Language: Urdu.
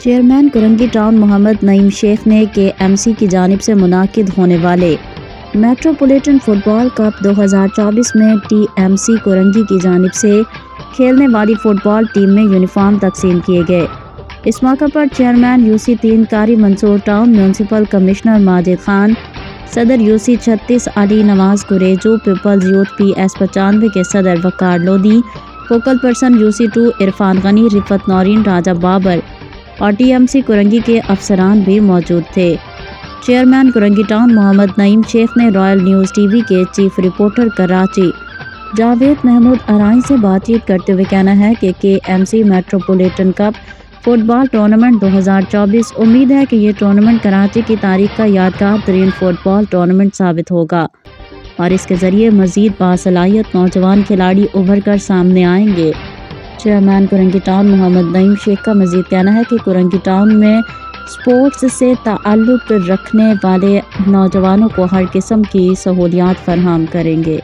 چیئرمین کرنگی ٹاؤن محمد نعیم شیخ نے KMC کی جانب سے منعقد ہونے والے میٹروپولیٹن فٹ بال کپ 2024 میں TMC کرنگی کی جانب سے کھیلنے والی فٹ بال ٹیم میں یونیفارم تقسیم کیے گئے۔ اس موقع پر chairman UC3 Qari Mansoor, town municipal commissioner Majid Khan, صدر UC36 Ali Nawaz Qurejo, people's youth PS 95 کے صدر Waqar Lodhi, focal person UC2 Irfan Ghani, Riffat Noreen, راجہ بابر اور TMC کرنگی کے افسران بھی موجود تھے۔ چیئرمین کرنگی ٹاؤن محمد نعیم شیخ نے رائل نیوز TV کے چیف رپورٹر کراچی جاوید محمود ارائیں سے بات چیت کرتے ہوئے کہنا ہے کہ KMC میٹروپولیٹن کپ فٹ بال ٹورنامنٹ 2024 امید ہے کہ یہ ٹورنامنٹ کراچی کی تاریخ کا یادگار ترین فٹ بال ٹورنامنٹ ثابت ہوگا اور اس کے ذریعے مزید باصلاحیت نوجوان کھلاڑی ابھر کر سامنے آئیں گے۔ چیئرمین کرنگی ٹاؤن محمد نعیم شیخ کا مزید کہنا ہے کہ کرنگی ٹاؤن میں سپورٹس سے تعلق رکھنے والے نوجوانوں کو ہر قسم کی سہولیات فراہم کریں گے۔